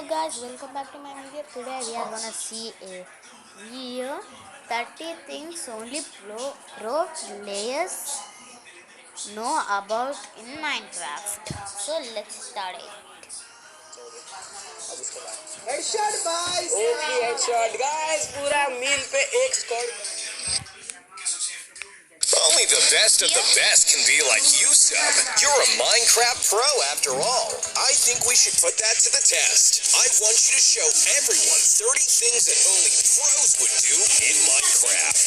Guys, welcome back to my video. Today we are gonna see a video 30 things only pro players know about in Minecraft. So let's start it. Headshot भाई okay headshot guys पूरा मील पे एक score Only the best of the best can be like you, Sub. You're a Minecraft pro after all. I think we should put that to the test. I want you to show everyone 30 things that only pros would do in Minecraft.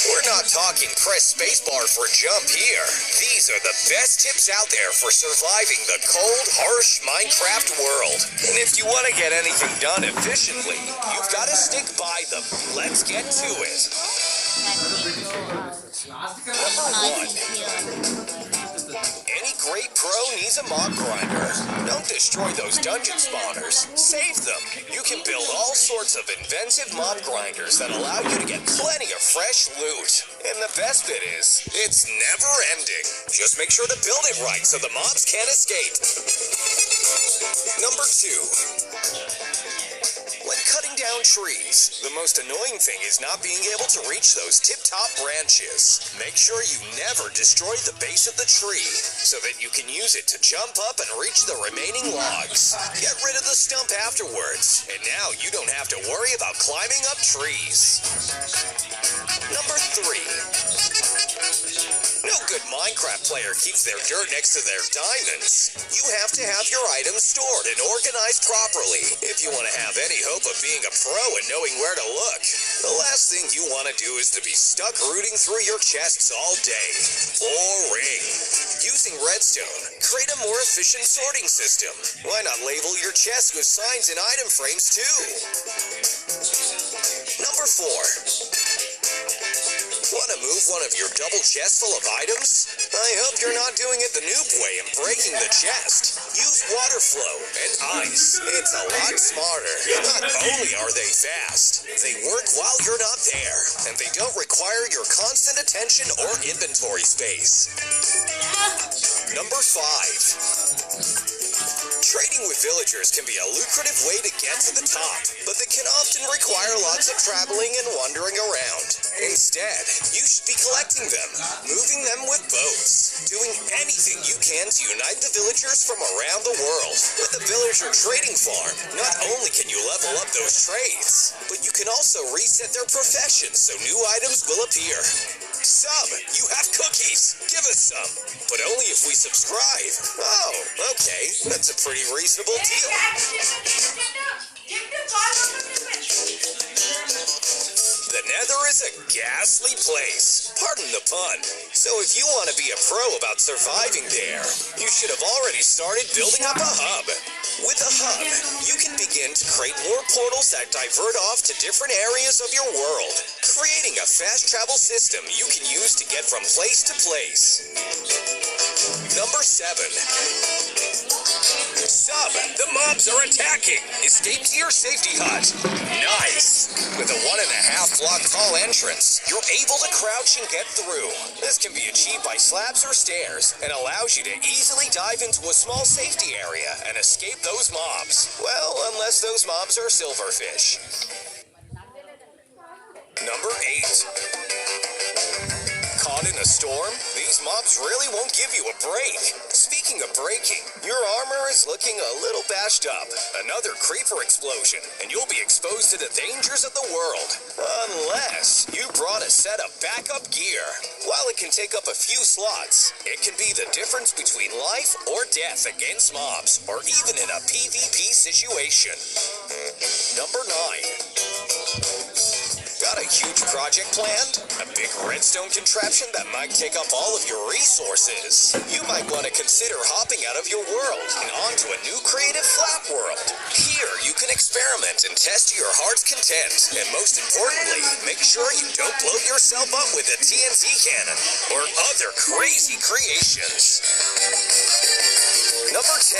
We're not talking press spacebar for jump here. These are the best tips out there for surviving the cold, harsh Minecraft world. And if you want to get anything done efficiently, you've got to stick by them. Let's get to it. Any great pro needs a mob grinder. Don't destroy those dungeon spawners. Save them. You can build all sorts of inventive mob grinders that allow you to get plenty of fresh loot. And the best bit is, it's never ending. Just make sure to build it right so the mobs can't escape. Number 2. When cutting down trees, the most annoying thing is not being able to reach those tip-top branches. Make sure you never destroy the base of the tree, so that you can use it to jump up and reach the remaining logs. Get rid of the stump afterwards, and now you don't have to worry about climbing up trees. Number 3. No good Minecraft player keeps their dirt next to their diamonds. You have to have your items stored and organized properly if you want to have any hope of being a pro and knowing where to look. The last thing you want to do is to be stuck rooting through your chests all day. Boring. Using redstone, create a more efficient sorting system. Why not label your chests with signs and item frames too? Number 4. Want to move one of your double chests full of items? I hope you're not doing it the noob way and breaking the chest. Use water flow and ice. It's a lot smarter. Not only are they fast, they work while you're not there, and they don't require your constant attention or inventory space. Number 5. Trading with villagers can be a lucrative way to get to the top, but they can often require lots of traveling and wandering around. Instead, you should be collecting them, moving them with boats, doing anything you can to unite the villagers from around the world. With the villager trading farm, not only can you level up those trades, but you can also reset their professions so new items will appear. Sub, you have cookies. Give us some. But only if we subscribe. Oh, okay. That's a pretty reasonable deal. The Nether is a ghastly place. Pardon the pun. So if you want to be a pro about surviving there, you should have already started building up a hub. With a hub, you can begin to create more portals that divert off to different areas of your world, creating a fast travel system you can use to get from place to place. Number 7. Sub, the mobs are attacking. Escape to your safety hut. Nice. With a 1.5 block tall entrance, you're able to crouch and get through. This can be achieved by slabs or stairs and allows you to easily dive into a small safety area and escape those mobs. Well, unless those mobs are silverfish. Number 8. Caught in a storm? These mobs really won't give you a break. Speaking of breaking, your armor is looking a little bashed up. Another creeper explosion, and you'll be exposed to the dangers of the world. Unless you brought a set of backup gear. While it can take up a few slots, it can be the difference between life or death against mobs, or even in a PvP situation. Number 9. Got a huge project planned? A big redstone contraption that might take up all of your resources? You might want to consider hopping out of your world and onto a new creative flat world. Here, you can experiment and test to your heart's content. And most importantly, make sure you don't blow yourself up with a TNT cannon or other crazy creations. Number 10.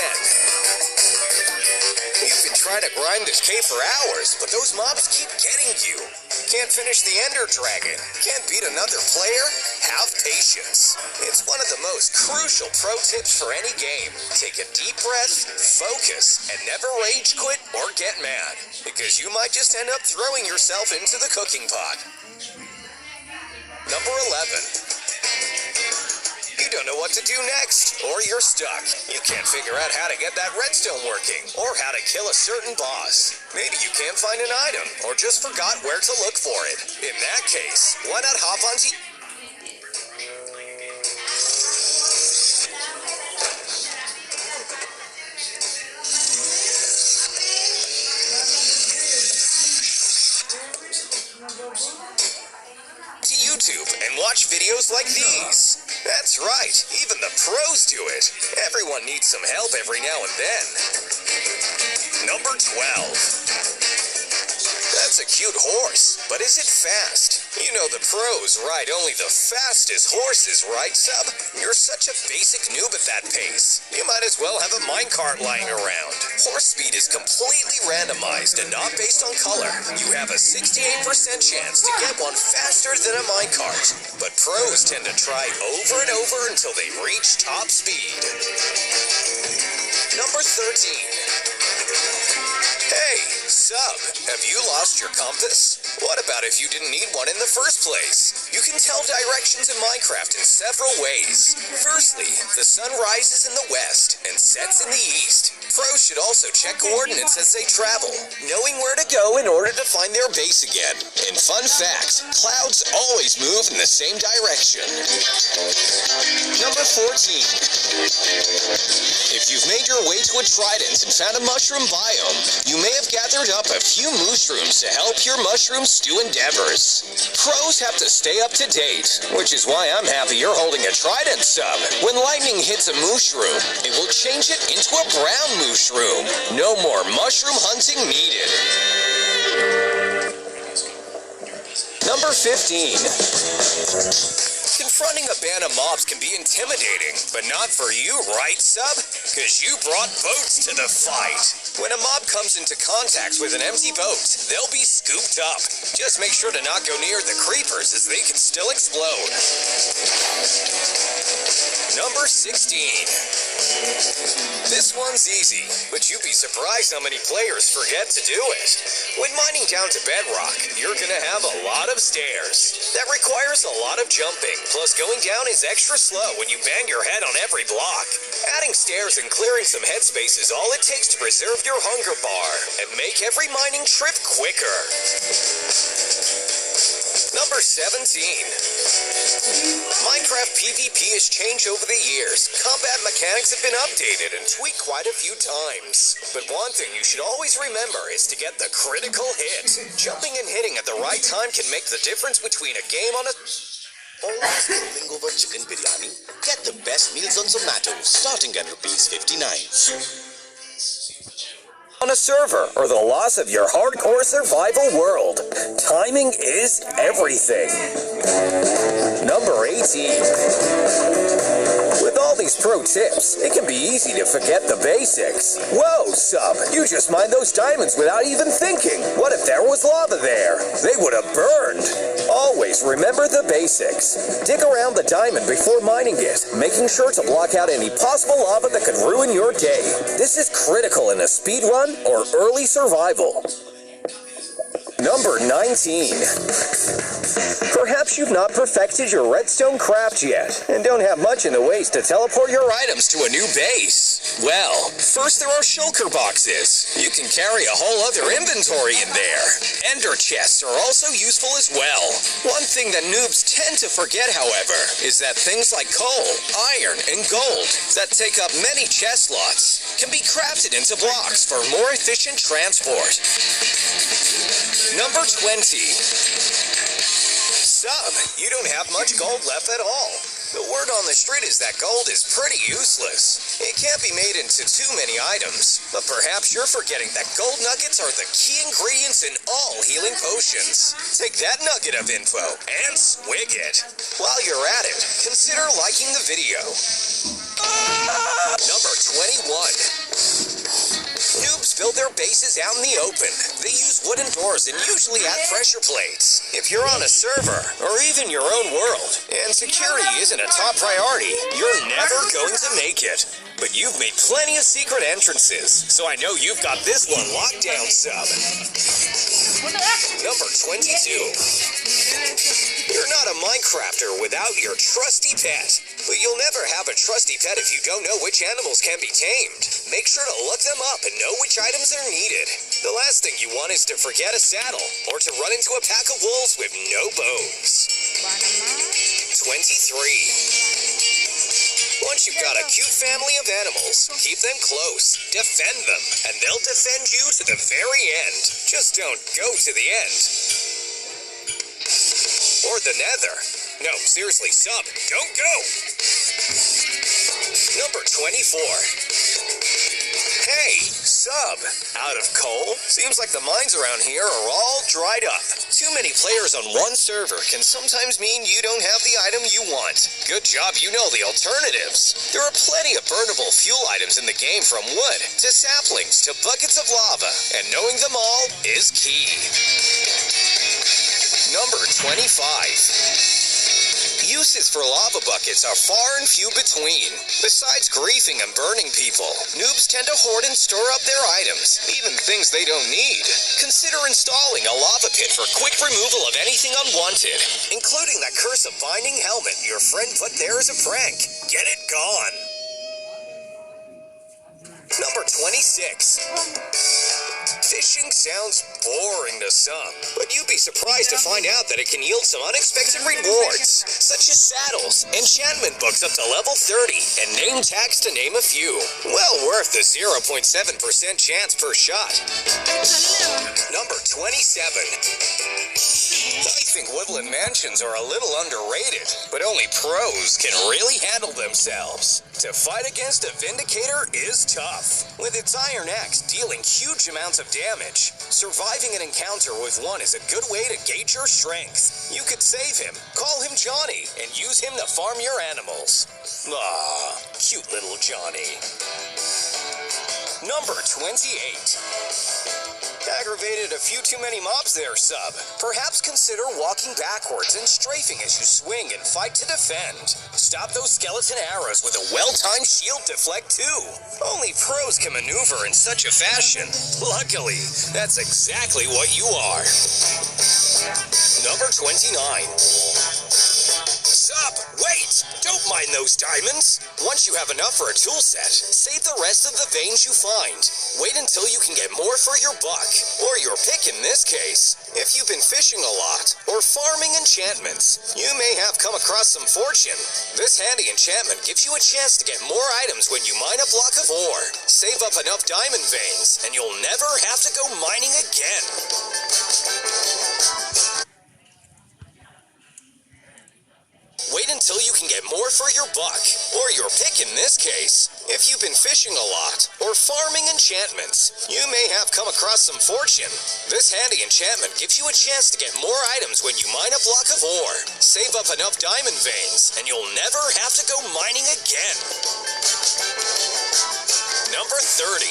You've been trying to grind this cave for hours, but those mobs keep getting you. Can't finish the Ender Dragon? Can't beat another player? Have patience. It's one of the most crucial pro tips for any game. Take a deep breath, focus, and never rage quit or get mad, because you might just end up throwing yourself into the cooking pot. Number 11. You don't know what to do next, or you're stuck. You can't figure out how to get that redstone working, or how to kill a certain boss. Maybe you can't find an item, or just forgot where to look for it. In that case, why not hop onto... to YouTube and watch videos like these. That's right, even the pros do it. Everyone needs some help every now and then. Number 12. That's a cute horse, but is it fast? You know the pros ride only the fastest horses, right, Sub? You're such a basic noob at that pace. You might as well have a minecart lying around. Horse speed is completely randomized and not based on color. You have a 68% chance to get one faster than a minecart. But pros tend to try over and over until they reach top speed. Number 13. Hey, Sub, have you lost your compass? What about if you didn't need one in the first place? You can tell directions in Minecraft in several ways. Firstly, the sun rises in the west and sets in the east. Pros should also check coordinates as they travel, knowing where to go in order to find their base again. And fun fact, clouds always move in the same direction. Number 14. If you've made your way to a trident and found a mushroom biome, you may have gathered up a few mushrooms to help your mushroom stew endeavors. Pros have to stay up to date, which is why I'm happy you're holding a trident, Sub. When lightning hits a mushroom, it will change it into a brown mushroom. No more mushroom hunting needed. Number 15. Confronting a band of mobs can be intimidating, but not for you, right, Sub? Because you brought boats to the fight. When a mob comes into contact with an empty boat, they'll be scooped up. Just make sure to not go near the creepers, as they can still explode. Number 16. This one's easy, but you'd be surprised how many players forget to do it. When mining down to bedrock, you're gonna have a lot of stairs. That requires a lot of jumping, plus going down is extra slow when you bang your head on every block. Adding stairs and clearing some headspace is all it takes to preserve your hunger bar and make every mining trip quicker. Number 17. Minecraft PvP has changed over the years. Combat mechanics have been updated and tweaked quite a few times. But one thing you should always remember is to get the critical hit. Jumping and hitting at the right time can make the difference between a game on a... Always coming over chicken biryani? Get the best meals on Zomato, starting at ₹59. on a server, or the loss of your hardcore survival world. Timing is everything. Number 18. With all these pro tips, it can be easy to forget the basics. Whoa, Sub, you just mined those diamonds without even thinking. What if there was lava there? They would have burned. Always remember the basics. Dig around the diamond before mining it, making sure to block out any possible lava that could ruin your day. This is critical in a speedrun or early survival. Number 19. Perhaps you've not perfected your redstone craft yet, and don't have much in the ways to teleport your items to a new base. Well, first there are shulker boxes. You can carry a whole other inventory in there. Ender chests are also useful as well. One thing that noobs tend to forget, however, is that things like coal, iron, and gold that take up many chest slots can be crafted into blocks for more efficient transport. Number 20. Sub, you don't have much gold left at all. The word on the street is that gold is pretty useless. It can't be made into too many items, but perhaps you're forgetting that gold nuggets are the key ingredients in all healing potions. Take that nugget of info and swig it. While you're at it, consider liking the video. Number 21. Noobs build their bases out in the open. They use wooden doors and usually add pressure plates. If you're on a server, or even your own world, and security isn't a top priority, you're never going to make it. But you've made plenty of secret entrances, so I know you've got this one locked down, sub. Number 22. You're not a Minecrafter without your trusty pet. But you'll never have a trusty pet if you don't know which animals can be tamed. Make sure to look them up and know which items are needed. The last thing you want is to forget a saddle, or to run into a pack of wolves with no bones. 23. Once you've got a cute family of animals, keep them close, defend them, and they'll defend you to the very end. Just don't go to the end. Or the nether. No, seriously, sub, don't go! Number 24. Hey, sub, out of coal? Seems like the mines around here are all dried up. Too many players on one server can sometimes mean you don't have the item you want. Good job you know the alternatives. There are plenty of burnable fuel items in the game, from wood to saplings to buckets of lava, and knowing them all is key. Number 25. Uses for lava buckets are far and few between. Besides griefing and burning people, noobs tend to hoard and store up their items, even things they don't need. Consider installing a lava pit for quick removal of anything unwanted, including that curse of binding helmet your friend put there as a prank. Get it gone. Number 26. Fishing sounds boring to some, but you'd be surprised to find out that it can yield some unexpected rewards, such as saddles, enchantment books up to level 30, and name tags to name a few. Well worth the 0.7% chance per shot. Number 27. I think woodland mansions are a little underrated, but only pros can really handle themselves. To fight against a Vindicator is tough. With its iron axe dealing huge amounts of damage, surviving an encounter with one is a good way to gauge your strength. You could save him, call him Johnny, and use him to farm your animals. Ah, cute little Johnny. Number 28. Aggravated a few too many mobs there, sub. Perhaps consider walking backwards and strafing as you swing and fight to defend. Stop those skeleton arrows with a well-timed shield deflect too. Only pros can maneuver in such a fashion. Luckily, that's exactly what you are. Number 29. Sub, wait! Don't mind those diamonds. Once you have enough for a tool set, save the rest of the veins you find. Wait until you can get more for your buck, or your pick in this case. If you've been fishing a lot, or farming enchantments, you may have come across some fortune. This handy enchantment gives you a chance to get more items when you mine a block of ore. Save up enough diamond veins, and you'll never have to go mining again. Wait until you can get more for your buck, or your pick in this case. If you've been fishing a lot, or farming enchantments, you may have come across some fortune. This handy enchantment gives you a chance to get more items when you mine a block of ore. Save up enough diamond veins, and you'll never have to go mining again. Number 30.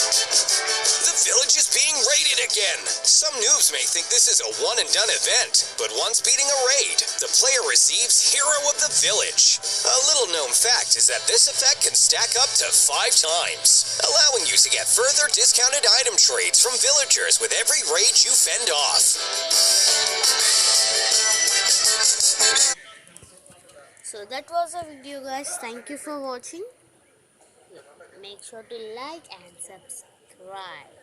The village is being raided again. Some noobs may think this is a one-and-done event, but once beating a raid, the player receives Hero of the Village. A little-known fact is that this effect can stack up to 5 times, allowing you to get further discounted item trades from villagers with every raid you fend off. So that was the video, guys. Thank you for watching. Make sure to like and subscribe.